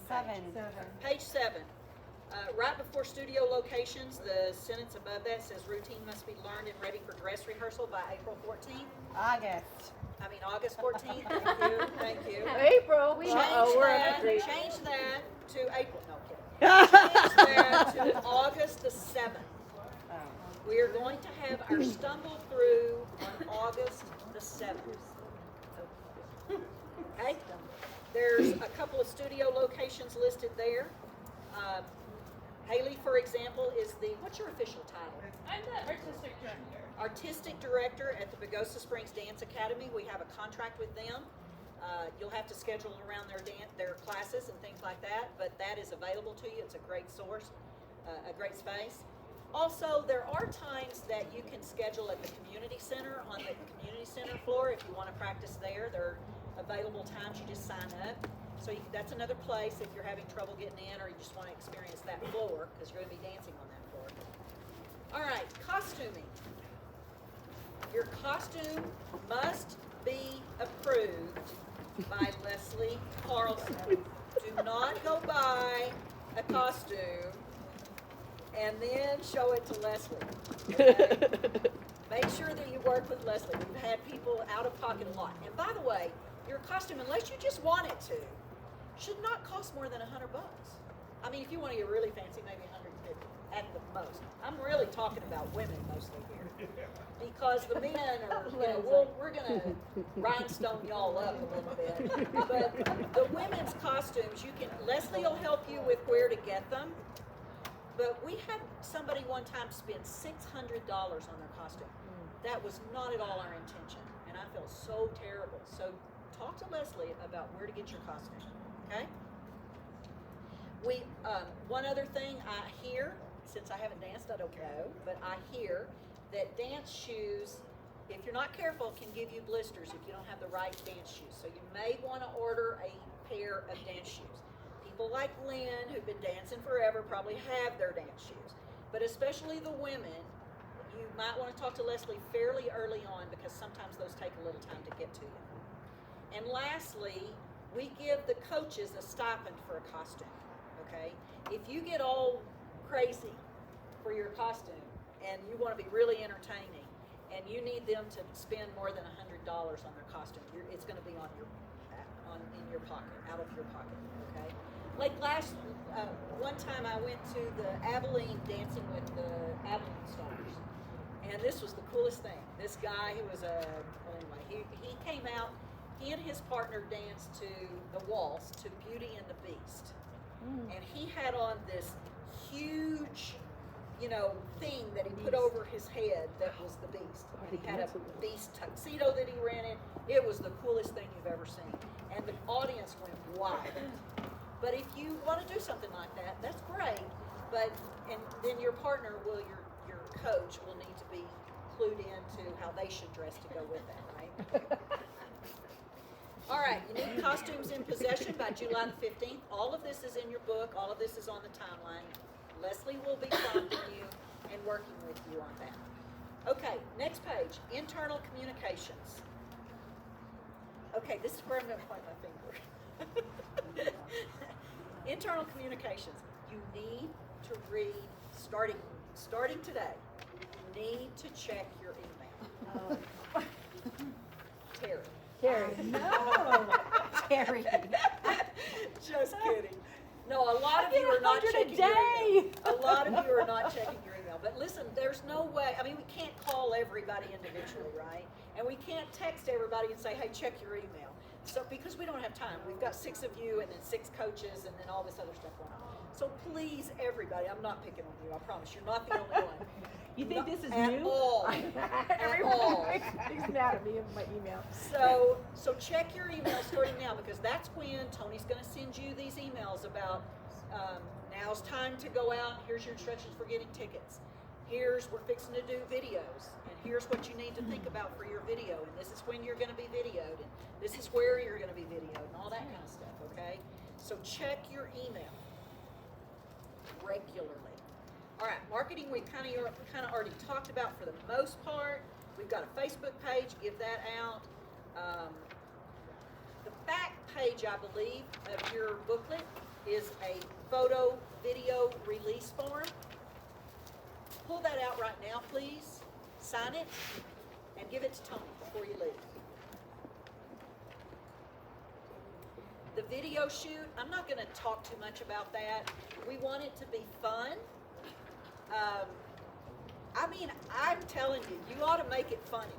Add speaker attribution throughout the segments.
Speaker 1: Seven.
Speaker 2: Page 7. Right before studio locations, the sentence above that says routine must be learned and ready for dress rehearsal by April 14th. August 14th. Thank you.
Speaker 3: April.
Speaker 2: Change that to April. No, kidding. Change that to August the 7th. We are going to have our stumble through on August the 7th. Okay? There's a couple of studio locations listed there. Haley, for example, is what's your official title?
Speaker 3: I'm the artistic director.
Speaker 2: Artistic director at the Pagosa Springs Dance Academy. We have a contract with them. You'll have to schedule around their classes and things like that, but that is available to you. It's a great source, a great space. Also, there are times that you can schedule at the community center, on the community center floor, if you want to practice there. There are available times. You just sign up. So that's another place if you're having trouble getting in, or you just want to experience that floor, because you're going to be dancing on that floor. All right, costuming. Your costume must be approved by Leslie Carlson. Do not go buy a costume and then show it to Leslie. Okay? Make sure that you work with Leslie. We've had people out of pocket a lot. And by the way, your costume, unless you just want it to, should not cost more than $100. I mean, if you want to get really fancy, maybe $150 at the most. I'm really talking about women mostly here, because the men are, we're going to rhinestone y'all up a little bit. But the women's costumes, Leslie will help you with where to get them. But we had somebody one time spend $600 on their costume. That was not at all our intention, and I felt so terrible. So talk to Leslie about where to get your costume. Okay. One other thing I hear, since I haven't danced, I don't know, but I hear that dance shoes, if you're not careful, can give you blisters if you don't have the right dance shoes. So you may want to order a pair of dance shoes. People like Lynn, who've been dancing forever, probably have their dance shoes. But especially the women, you might want to talk to Leslie fairly early on, because sometimes those take a little time to get to you. And lastly, we give the coaches a stipend for a costume, okay? If you get all crazy for your costume and you want to be really entertaining and you need them to spend more than $100 on their costume, it's going to be in your pocket, out of your pocket, okay? Like one time I went to the Abilene Dancing with the Abilene Stars, and this was the coolest thing. This guy who was he came out. He and his partner danced to the waltz to Beauty and the Beast. And he had on this huge, thing that he put over his head that was the Beast. And he had a Beast tuxedo that he rented. It was the coolest thing you've ever seen. And the audience went wild. But if you want to do something like that, that's great. And then your partner your coach will need to be clued into how they should dress to go with that, right? All right, you need costumes in possession by July the 15th. All of this is in your book. All of this is on the timeline. Leslie will be prompting you and working with you on that. Okay, next page, internal communications. Okay, this is where I'm going to point my finger. Internal communications. You need to read, starting today, you need to check your email. Terry.
Speaker 1: No. Terry.
Speaker 2: Just kidding. No, a lot of you are not checking your email. A lot of you are not checking your email. But listen, there's no way. I mean, we can't call everybody individually, right? And we can't text everybody and say, hey, check your email. So, because we don't have time. We've got 6 of you and then 6 coaches and then all this other stuff going on. So please, everybody, I'm not picking on you. I promise. You're not the only one.
Speaker 3: You think this is
Speaker 2: at
Speaker 3: new?
Speaker 2: All. At all.
Speaker 3: He's mad at me of my email.
Speaker 2: So check your email starting now, because that's when Tony's going to send you these emails about now's time to go out. Here's your instructions for getting tickets. We're fixing to do videos, and here's what you need to think about for your video, and this is when you're going to be videoed, and this is where you're going to be videoed, and all that kind of stuff, okay? So check your email regularly. All right, marketing we kind of already talked about for the most part. We've got a Facebook page, give that out. The back page, I believe, of your booklet is a photo video release form. Pull that out right now, please. Sign it and give it to Tony before you leave. The video shoot, I'm not going to talk too much about that. We want it to be fun. I mean, I'm telling you, you ought to make it funny.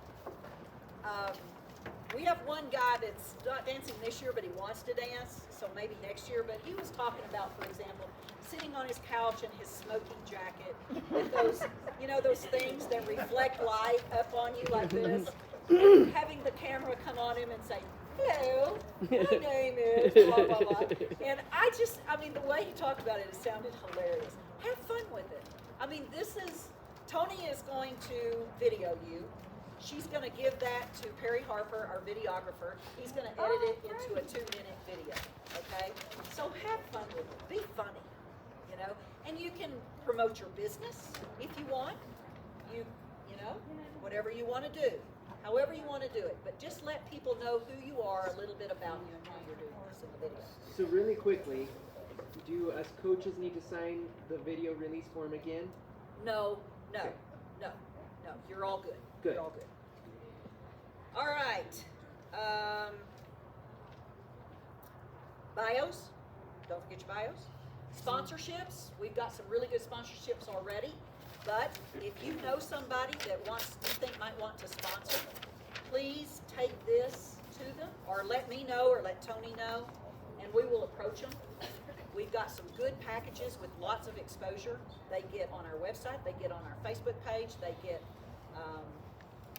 Speaker 2: We have one guy that's not dancing this year, but he wants to dance, so maybe next year. But he was talking about, for example, sitting on his couch in his smoking jacket with those, you know, those things that reflect light up on you like this, and having the camera come on him and say, "Hello, my name is blah, blah, blah." And I mean, the way he talked about it sounded hilarious. Have fun with it. I mean, Tony is going to video you. She's going to give that to Perry Harper, our videographer. He's going to edit it into a 2-minute video, okay? So have fun with it. Be funny, you know? And you can promote your business if you want. You know, whatever you want to do. However you want to do it. But just let people know who you are, a little bit about you and why you're doing this in the video.
Speaker 4: So really quickly, do us coaches need to sign the video release form again?
Speaker 2: No.
Speaker 4: Okay.
Speaker 2: You're all good.
Speaker 4: Good.
Speaker 2: You're all good. All right. Bios. Don't forget your bios. Sponsorships. We've got some really good sponsorships already. But if you know somebody that you think might want to sponsor, please take this to them, or let me know, or let Tony know, and we will approach them. We've got some good packages with lots of exposure. They get on our website, they get on our Facebook page, they get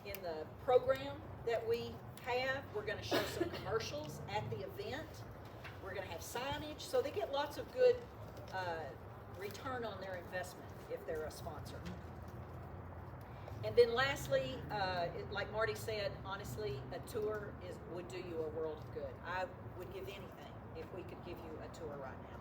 Speaker 2: in the program that we have. We're going to show some commercials at the event. We're going to have signage, so they get lots of good return on their investment if they're a sponsor. And then lastly, like Marty said, honestly, a tour would do you a world of good. I would give anything if we could give you a tour right now.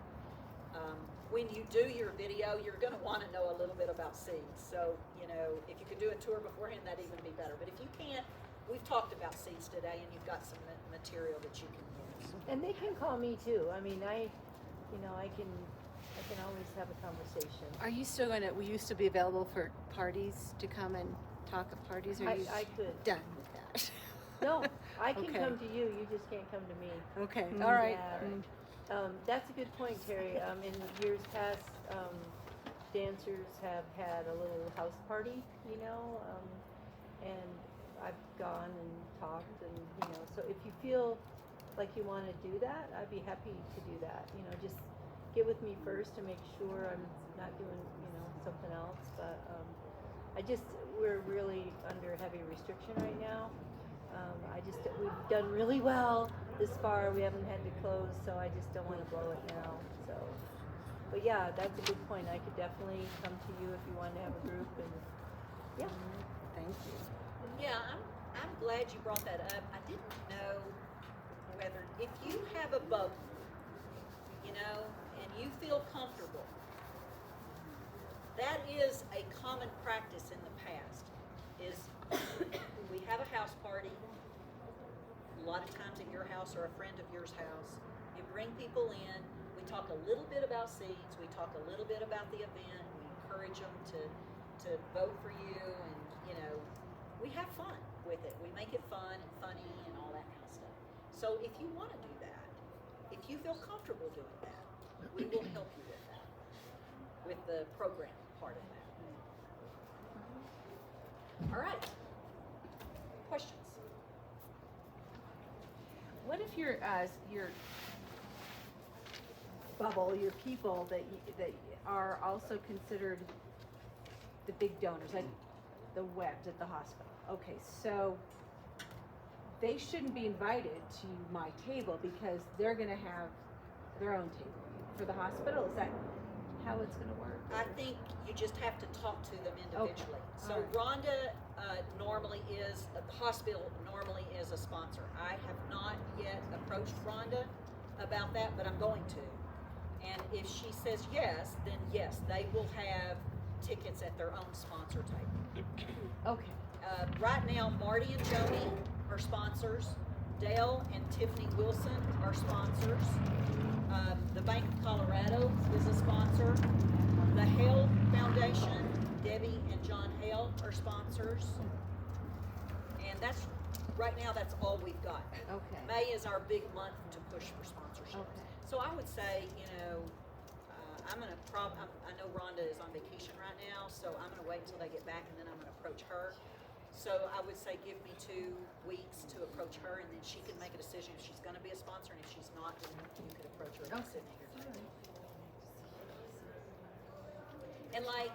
Speaker 2: When you do your video, you're going to want to know a little bit about seeds. So, you know, if you could do a tour beforehand, that'd even be better. But if you can't, we've talked about seeds today, and you've got some material that you can use.
Speaker 1: And they can call me too. I mean, I can always have a conversation.
Speaker 5: Are you still will you still be available for parties to come and talk at parties? Or are you
Speaker 1: I could.
Speaker 5: done with that?
Speaker 1: No, I can
Speaker 5: Okay.
Speaker 1: come to you. You just can't come to me.
Speaker 5: Okay, all right.
Speaker 1: Yeah. That's a good point, Terry. In years past, dancers have had a little house party, you know, and I've gone and talked, and you know, so if you feel like you want to do that, I'd be happy to do that. You know, just get with me first to make sure I'm not doing, you know, something else. But we're really under heavy restriction right now. We've done really well this far. We haven't had to close, so I just don't want to blow it now. So, but yeah, that's a good point. I could definitely come to you if you want to have a group, and yeah.
Speaker 5: Thank you.
Speaker 2: Yeah, I'm glad you brought that up. I didn't know whether, if you have a bubble, you know, and you feel comfortable, that is a common practice in the past, is we have a house party, a lot of times at your house or a friend of yours house, you bring people in, we talk a little bit about seeds, we talk a little bit about the event, we encourage them to vote for you, and you know, we have fun with it. We make it fun and funny and all that kind of stuff. So if you want to do that, if you feel comfortable doing that, we will help you with that, with the program part of that. All right. Questions?
Speaker 3: What if your bubble, your people that are also considered the big donors, like the webs at the hospital? Okay, so they shouldn't be invited to my table because they're going to have their own table for the hospital. Is that how it's going to work?
Speaker 2: I think you just have to talk to them individually.
Speaker 3: Okay.
Speaker 2: So
Speaker 3: All right.
Speaker 2: Rhonda normally is, the hospital normally is a sponsor. I have not yet approached Rhonda about that, but I'm going to. And if she says yes, then yes, they will have tickets at their own sponsor table.
Speaker 3: Okay.
Speaker 2: Right now, Marty and Joni are sponsors. Dale and Tiffany Wilson are sponsors. The Bank of Colorado is a sponsor. The Hale Foundation, Debbie and John Hale are sponsors. And that's, right now, that's all we've got.
Speaker 3: Okay.
Speaker 2: May is our big month to push for sponsorship.
Speaker 3: Okay.
Speaker 2: So I would say, you know, I know Rhonda is on vacation right now, so I'm gonna wait until they get back and then I'm gonna approach her. So I would say give me 2 weeks to approach her and then she can make a decision if she's gonna be a sponsor, and if she's not, then you could approach her and
Speaker 3: Okay.
Speaker 2: sit here. And like,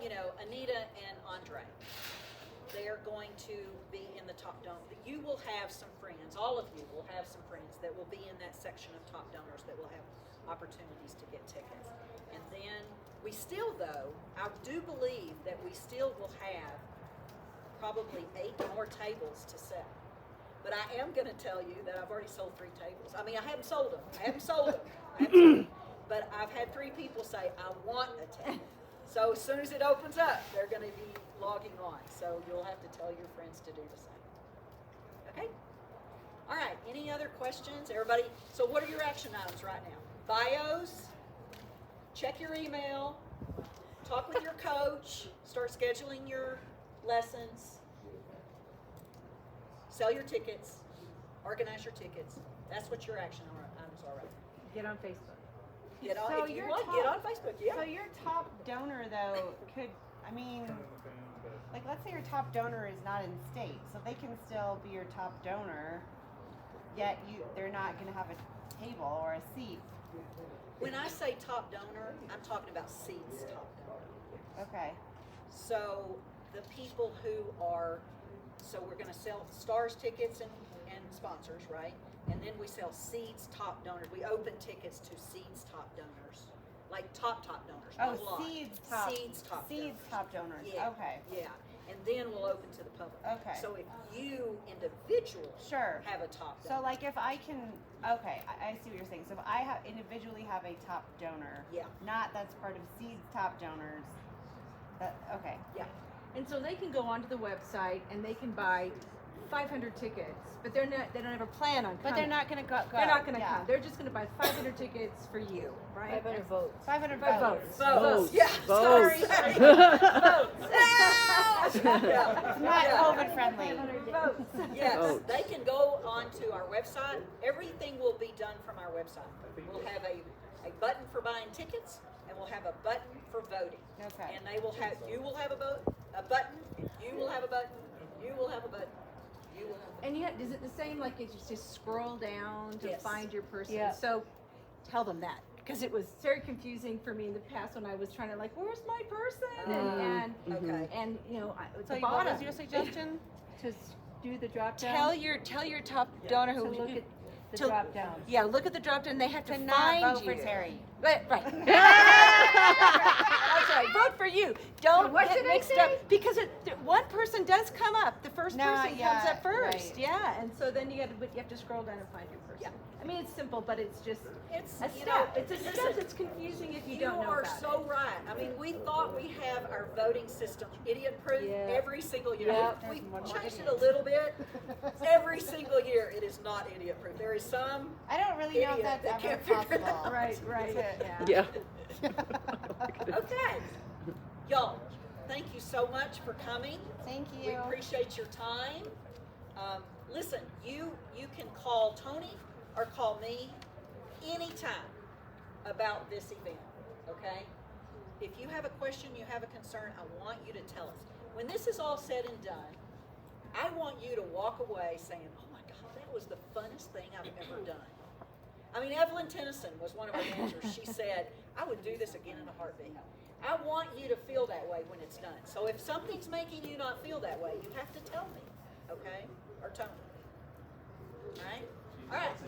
Speaker 2: you know, Anita and Andre, they are going to be in the top donor. You will have some friends, all of you will have some friends that will be in that section of top donors that will have opportunities to get tickets. And then we still, though, I do believe that we still will have probably 8 more tables to sell. But I am going to tell you that I've already sold 3 tables. I mean, I haven't sold them. But I've had 3 people say, I want a table. So as soon as it opens up, they're going to be logging on. So you'll have to tell your friends to do the same. Okay? All right, any other questions? Everybody, so what are your action items right now? Bios, check your email, talk with your coach, start scheduling your lessons, sell your tickets, organize your tickets. That's what your action items are right now.
Speaker 3: Get on Facebook.
Speaker 2: Get on,
Speaker 6: So
Speaker 2: if you
Speaker 6: your
Speaker 2: want,
Speaker 6: top-
Speaker 2: get on Facebook, yeah.
Speaker 6: So your top donor though could, I mean, like let's say your top donor is not in state, so they can still be your top donor, yet they're not gonna have a table or a seat.
Speaker 2: When I say top donor, I'm talking about seeds top donor.
Speaker 6: Okay.
Speaker 2: So the people who are, so we're gonna sell Stars tickets and sponsors, right? And then we sell Seeds top donors. We open tickets to Seeds top donors, like top donors.
Speaker 6: Oh,
Speaker 2: not a lot.
Speaker 6: Seeds top
Speaker 2: donors.
Speaker 6: top donors.
Speaker 2: Yeah.
Speaker 6: Okay.
Speaker 2: Yeah, and then we'll open to the public.
Speaker 6: Okay.
Speaker 2: So if you individually
Speaker 6: Sure.
Speaker 2: have a top
Speaker 6: So
Speaker 2: donor,
Speaker 6: like if I can, okay, I see what you're saying. So if I individually have a top donor,
Speaker 2: yeah,
Speaker 6: not that's part of Seeds top donors, okay.
Speaker 2: yeah.
Speaker 3: And so they can go onto the website and they can buy 500 tickets, but they don't have a plan on coming.
Speaker 6: But they're not gonna go.
Speaker 3: They're not going to
Speaker 6: yeah.
Speaker 3: come. They're just going to buy 500 tickets for you, right?
Speaker 1: 500 votes.
Speaker 6: 500
Speaker 3: 5
Speaker 6: votes.
Speaker 3: votes.
Speaker 2: Yeah.
Speaker 3: Votes.
Speaker 2: Sorry.
Speaker 3: Votes.
Speaker 2: Yeah.
Speaker 6: It's not
Speaker 2: Yeah.
Speaker 6: COVID friendly.
Speaker 3: 500 votes.
Speaker 2: Yes,
Speaker 4: Votes.
Speaker 2: they can go onto our website. Everything will be done from our website. We'll have a button for buying tickets, and we'll have a button for voting.
Speaker 6: Okay.
Speaker 2: And they will have, you will have a button, you will have a button, you will have a button, you will have a button.
Speaker 3: And yet, is it the same? Like it's just scroll down to
Speaker 2: Yes.
Speaker 3: find your person.
Speaker 1: Yeah.
Speaker 3: So tell them that because it was very confusing for me in the past when I was trying to like, where's my person? And
Speaker 2: Okay.
Speaker 3: and you know,
Speaker 6: So
Speaker 3: the
Speaker 6: what
Speaker 3: bottom
Speaker 6: was your suggestion?
Speaker 1: To do the drop down.
Speaker 5: Tell your top donor
Speaker 1: to
Speaker 5: who
Speaker 1: look at the
Speaker 5: to-
Speaker 1: drop down.
Speaker 5: yeah, look at the drop down. They have to
Speaker 6: To
Speaker 5: find
Speaker 6: not vote
Speaker 5: you.
Speaker 6: for Terry.
Speaker 5: Right. That's right. Vote for you. Don't
Speaker 3: So what
Speaker 5: get
Speaker 3: should I
Speaker 5: mixed
Speaker 3: say?
Speaker 5: up because one person does come up. The first
Speaker 6: No,
Speaker 5: person
Speaker 6: yeah,
Speaker 5: comes up first.
Speaker 6: right.
Speaker 3: Yeah, and so then you have to scroll down and find your person.
Speaker 2: Yeah.
Speaker 3: I mean, it's simple, but it's just
Speaker 2: It's,
Speaker 3: a
Speaker 2: you know,
Speaker 3: step. It's a
Speaker 2: listen,
Speaker 3: step that's confusing if you don't know
Speaker 2: are
Speaker 3: about
Speaker 2: so
Speaker 3: it.
Speaker 2: right. I mean, we thought we have our voting system idiot-proof
Speaker 1: Yeah.
Speaker 2: every single year.
Speaker 1: Yeah.
Speaker 2: We changed it a little bit. Every single year, it is not idiot-proof. There is some
Speaker 6: I don't really know if
Speaker 2: idiot
Speaker 6: that's
Speaker 2: that
Speaker 6: ever
Speaker 2: can't figure it
Speaker 6: possible.
Speaker 2: out.
Speaker 3: Right, right.
Speaker 6: To-
Speaker 3: Yeah.
Speaker 4: Yeah.
Speaker 2: Okay. Y'all, thank you so much for coming.
Speaker 6: Thank
Speaker 2: We
Speaker 6: you.
Speaker 2: appreciate your time. Listen, you can call Tony or call me anytime about this event, okay? If you have a question, you have a concern, I want you to tell us. When this is all said and done, I want you to walk away saying, oh my God, that was the funnest thing I've ever done. I mean, Evelyn Tennyson was one of our dancers. She said, I would do this again in a heartbeat. I want you to feel that way when it's done. So if something's making you not feel that way, you have to tell me, okay? Or Tony. All right? All right, thank